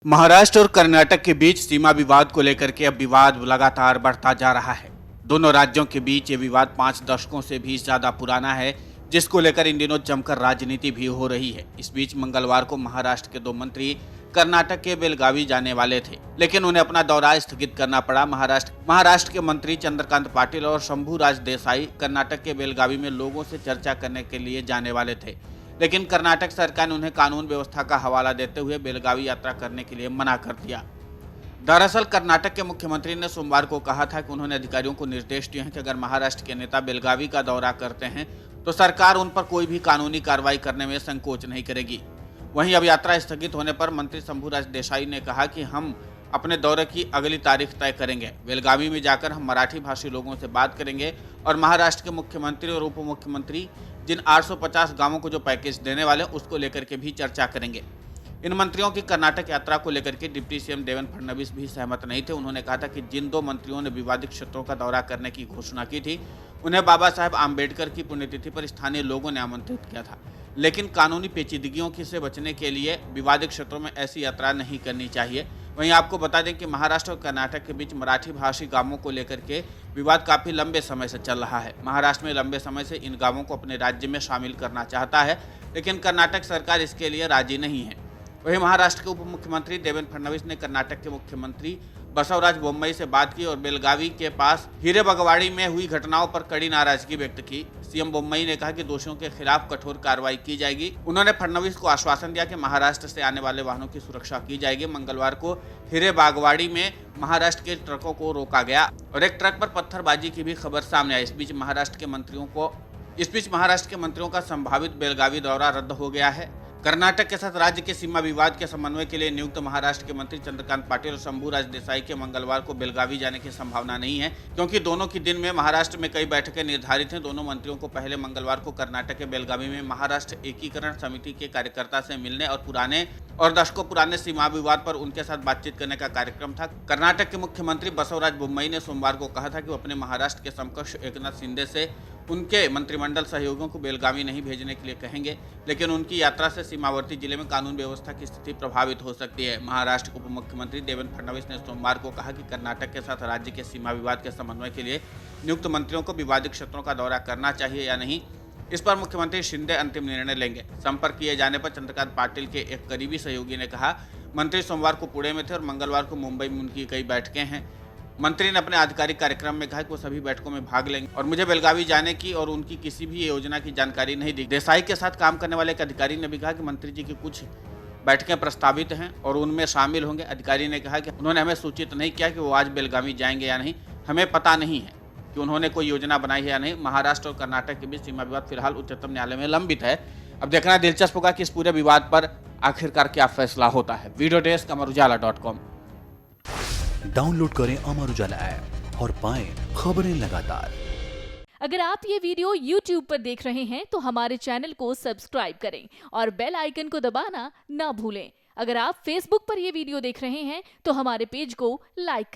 महाराष्ट्र और कर्नाटक के बीच सीमा विवाद को लेकर के अब विवाद लगातार बढ़ता जा रहा है। दोनों राज्यों के बीच ये विवाद 5 दशकों से भी ज्यादा पुराना है, जिसको लेकर इन दिनों जमकर राजनीति भी हो रही है। इस बीच मंगलवार को महाराष्ट्र के 2 मंत्री कर्नाटक के बेलगावी जाने वाले थे, लेकिन उन्हें अपना दौरा स्थगित करना पड़ा। महाराष्ट्र के मंत्री चंद्रकांत पाटिल और शंभूराज देसाई कर्नाटक के बेलगावी में लोगों से चर्चा करने के लिए जाने वाले थे, लेकिन कर्नाटक सरकार ने उन्हें कानून व्यवस्था का हवाला देते हुए बेलगावी यात्रा करने के लिए मना कर दिया। दरअसल कर्नाटक के मुख्यमंत्री ने सोमवार को कहा था कि उन्होंने अधिकारियों को निर्देश दिए हैं कि अगर महाराष्ट्र के नेता बेलगावी का दौरा करते हैं तो सरकार उन पर कोई भी कानूनी कार्रवाई करने में संकोच नहीं करेगी। वहीं अब यात्रा स्थगित होने पर मंत्री शंभूराज देसाई ने कहा कि हम अपने दौरे की अगली तारीख तय करेंगे। बेलगावी में जाकर हम मराठी भाषी लोगों से बात करेंगे और महाराष्ट्र के मुख्यमंत्री और उप मुख्यमंत्री जिन 850 गांवों को जो पैकेज देने वाले उसको लेकर के भी चर्चा करेंगे। इन मंत्रियों की कर्नाटक यात्रा को लेकर के डिप्टी सीएम देवेंद्र फडणवीस भी सहमत नहीं थे। उन्होंने कहा था कि जिन 2 मंत्रियों ने विवादित क्षेत्रों का दौरा करने की घोषणा की थी, उन्हें बाबा साहेब आम्बेडकर की पुण्यतिथि पर स्थानीय लोगों ने आमंत्रित किया था, लेकिन कानूनी पेचीदगियों से बचने के लिए विवादित क्षेत्रों में ऐसी यात्रा नहीं करनी चाहिए। वहीं आपको बता दें कि महाराष्ट्र और कर्नाटक के बीच मराठी भाषी गांवों को लेकर के विवाद काफी लंबे समय से चल रहा है। महाराष्ट्र में लंबे समय से इन गांवों को अपने राज्य में शामिल करना चाहता है, लेकिन कर्नाटक सरकार इसके लिए राजी नहीं है। वहीं महाराष्ट्र के उप मुख्यमंत्री देवेंद्र फडणवीस ने कर्नाटक के मुख्यमंत्री बसवराज बोम्मई से बात की और बेलगावी के पास हिरेबगवाड़ी में हुई घटनाओं पर कड़ी नाराजगी व्यक्त की। सीएम बोम्मई ने कहा कि दोषियों के खिलाफ कठोर कार्रवाई की जाएगी। उन्होंने फडणवीस को आश्वासन दिया कि महाराष्ट्र से आने वाले वाहनों की सुरक्षा की जाएगी। मंगलवार को हिरेबागवाड़ी में महाराष्ट्र के ट्रकों को रोका गया और एक ट्रक पर पत्थरबाजी की भी खबर सामने आई। इस बीच महाराष्ट्र के मंत्रियों का संभावित बेलगावी दौरा रद्द हो गया है। कर्नाटक के साथ राज्य के सीमा विवाद के समन्वय के लिए नियुक्त महाराष्ट्र के मंत्री चंद्रकांत पाटिल और शंभूराज देसाई के मंगलवार को बेलगावी जाने की संभावना नहीं है, क्योंकि दोनों की दिन में महाराष्ट्र में कई बैठकें निर्धारित हैं। दोनों मंत्रियों को पहले मंगलवार को कर्नाटक के बेलगावी में महाराष्ट्र एकीकरण समिति के कार्यकर्ता से मिलने और दशकों पुराने सीमा विवाद पर उनके साथ बातचीत करने का कार्यक्रम था। कर्नाटक के मुख्यमंत्री बसवराज बोम्मई ने सोमवार को कहा था कि वो अपने महाराष्ट्र के समकक्ष एकनाथ शिंदे से उनके मंत्रिमंडल सहयोगियों को बेलगावी नहीं भेजने के लिए कहेंगे, लेकिन उनकी यात्रा से सीमावर्ती जिले में कानून व्यवस्था की स्थिति प्रभावित हो सकती है। महाराष्ट्र के उप मुख्यमंत्री देवेंद्र फडणवीस ने सोमवार को कहा कि कर्नाटक के साथ राज्य के सीमा विवाद के समन्वय के लिए नियुक्त मंत्रियों को विवादित क्षेत्रों का दौरा करना चाहिए या नहीं, इस पर मुख्यमंत्री शिंदे अंतिम निर्णय लेंगे। संपर्क किए जाने पर चंद्रकांत पाटिल के एक करीबी सहयोगी ने कहा, मंत्री सोमवार को पुणे में थे और मंगलवार को मुंबई में उनकी कई बैठकें हैं। मंत्री ने अपने आधिकारिक कार्यक्रम में कहा कि वो सभी बैठकों में भाग लेंगे और मुझे बेलगावी जाने की और उनकी किसी भी योजना की जानकारी नहीं दी। देसाई के साथ काम करने वाले एक अधिकारी ने भी कहा कि मंत्री जी की कुछ बैठकें प्रस्तावित हैं और उनमें शामिल होंगे। अधिकारी ने कहा कि उन्होंने हमें सूचित नहीं किया कि वो आज बेलगावी जाएंगे या नहीं। हमें पता नहीं है कि उन्होंने कोई योजना बनाई है या नहीं। महाराष्ट्र और कर्नाटक के बीच सीमा विवाद फिलहाल उच्चतम न्यायालय में लंबित है। अब देखना दिलचस्प होगा कि इस पूरे विवाद पर आखिरकार क्या फैसला होता है। Video desk अमरुजाला.com। डाउनलोड करें अमर उजाला ऐप और पाएं खबरें लगातार। अगर आप ये वीडियो YouTube पर देख रहे हैं तो हमारे चैनल को सब्सक्राइब करें और बेल आइकन को दबाना ना भूलें। अगर आप Facebook पर ये वीडियो देख रहे हैं तो हमारे पेज को लाइक करें।